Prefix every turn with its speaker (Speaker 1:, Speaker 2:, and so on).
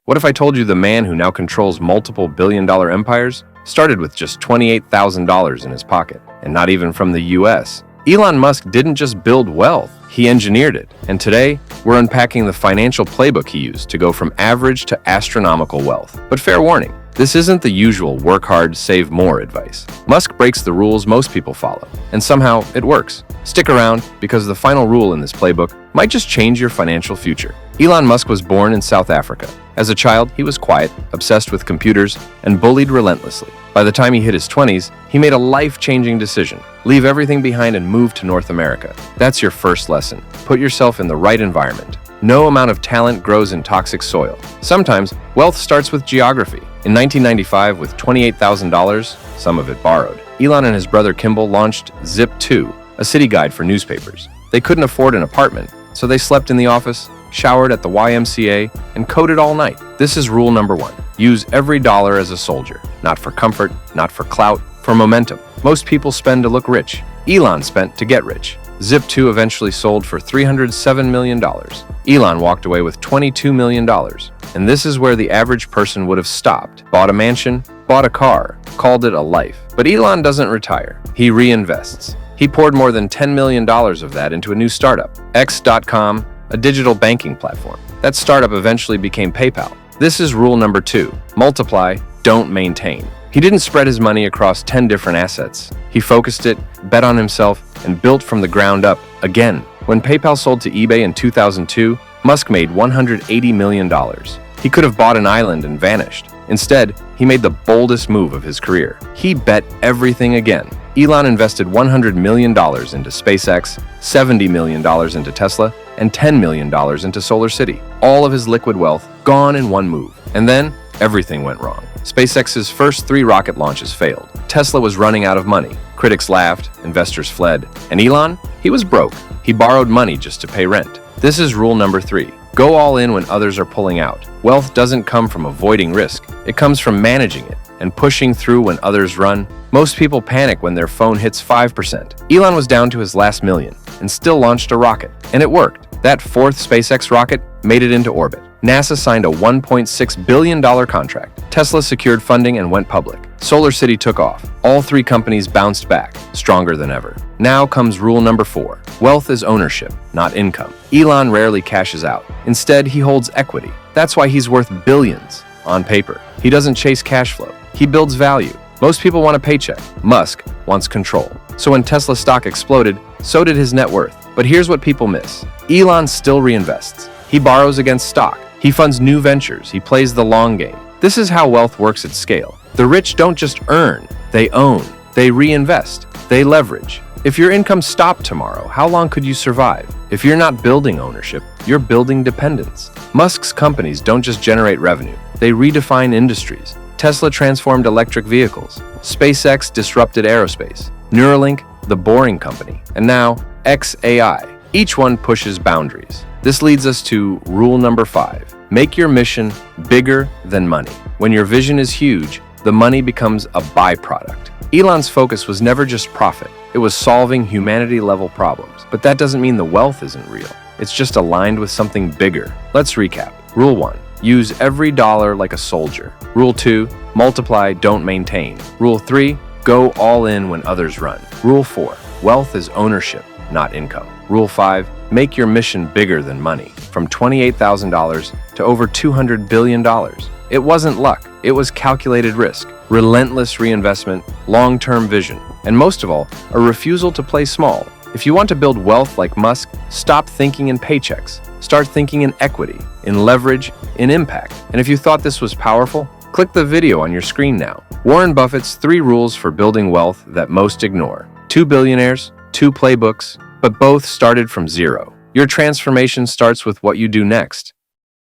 Speaker 1: What if I told you the man who now controls multiple billion-dollar empires started with just $28,000 in his pocket, and not even from the US? Elon Musk didn't just build wealth, he engineered it. And today, we're unpacking the financial playbook he used to go from average to astronomical wealth. But fair warning, this isn't the usual work hard, save more advice. Musk breaks the rules most people follow, and somehow it works. Stick around, because the final rule in this playbook might just change your financial future. Elon Musk was born in South Africa. As a child, he was quiet, obsessed with computers, and bullied relentlessly. By the time he hit his 20s, he made a life-changing decision. Leave everything behind and move to North America. That's your first lesson. Put yourself in the right environment. No amount of talent grows in toxic soil. Sometimes, wealth starts with geography. In 1995, with $28,000, some of it borrowed, Elon and his brother Kimball launched Zip2, a city guide for newspapers. They couldn't afford an apartment, so they slept in the office, showered at the YMCA, and coded all night. This is rule number 1. Use every dollar as a soldier. Not for comfort, not for clout, for momentum. Most people spend to look rich. Elon spent to get rich. Zip2 eventually sold for $307 million. Elon walked away with $22 million. And this is where the average person would have stopped. Bought a mansion, bought a car, called it a life. But Elon doesn't retire. He reinvests. He poured more than $10 million of that into a new startup, X.com, a digital banking platform. That startup eventually became PayPal. This is rule number 2. Multiply, don't maintain. He didn't spread his money across 10 different assets. He focused it, bet on himself, and built from the ground up again. When PayPal sold to eBay in 2002, Musk made $180 million. He could have bought an island and vanished. Instead, he made the boldest move of his career. He bet everything again. Elon invested $100 million into SpaceX, $70 million into Tesla, and $10 million into SolarCity. All of his liquid wealth gone in one move. And then, everything went wrong. SpaceX's first 3 rocket launches failed. Tesla was running out of money. Critics laughed, investors fled. And Elon? He was broke. He borrowed money just to pay rent. This is rule number 3. Go all in when others are pulling out. Wealth doesn't come from avoiding risk. It comes from managing it and pushing through when others run. Most people panic when their phone hits 5%. Elon was down to his last million and still launched a rocket. And it worked. That 4th SpaceX rocket made it into orbit. NASA signed a $1.6 billion contract. Tesla secured funding and went public. SolarCity took off. All 3 companies bounced back, stronger than ever. Now comes rule number 4. Wealth is ownership, not income. Elon rarely cashes out. Instead, he holds equity. That's why he's worth billions on paper. He doesn't chase cash flow. He builds value. Most people want a paycheck. Musk wants control. So when Tesla stock exploded, so did his net worth. But here's what people miss. Elon still reinvests. He borrows against stock. He funds new ventures. He plays the long game. This is how wealth works at scale. The rich don't just earn, they own. They reinvest. They leverage. If your income stopped tomorrow, how long could you survive? If you're not building ownership, you're building dependence. Musk's companies don't just generate revenue. They redefine industries. Tesla transformed electric vehicles. SpaceX disrupted aerospace. Neuralink, the Boring Company. And now, xAI. Each one pushes boundaries. This leads us to rule number 5. Make your mission bigger than money. When your vision is huge, the money becomes a byproduct. Elon's focus was never just profit. It was solving humanity-level problems. But that doesn't mean the wealth isn't real. It's just aligned with something bigger. Let's recap. Rule 1. Use every dollar like a soldier. Rule 2. Multiply, don't maintain. Rule 3. Go all in when others run. Rule 4. Wealth is ownership, not income. Rule 5. Make your mission bigger than money. From $28,000 to over $200 billion. It wasn't luck. It was calculated risk, relentless reinvestment, long-term vision, and most of all, a refusal to play small. If you want to build wealth like Musk, stop thinking in paychecks. Start thinking in equity, in leverage, in impact. And if you thought this was powerful, click the video on your screen now. Warren Buffett's 3 rules for building wealth that most ignore. 2 billionaires, 2 playbooks, but both started from zero. Your transformation starts with what you do next.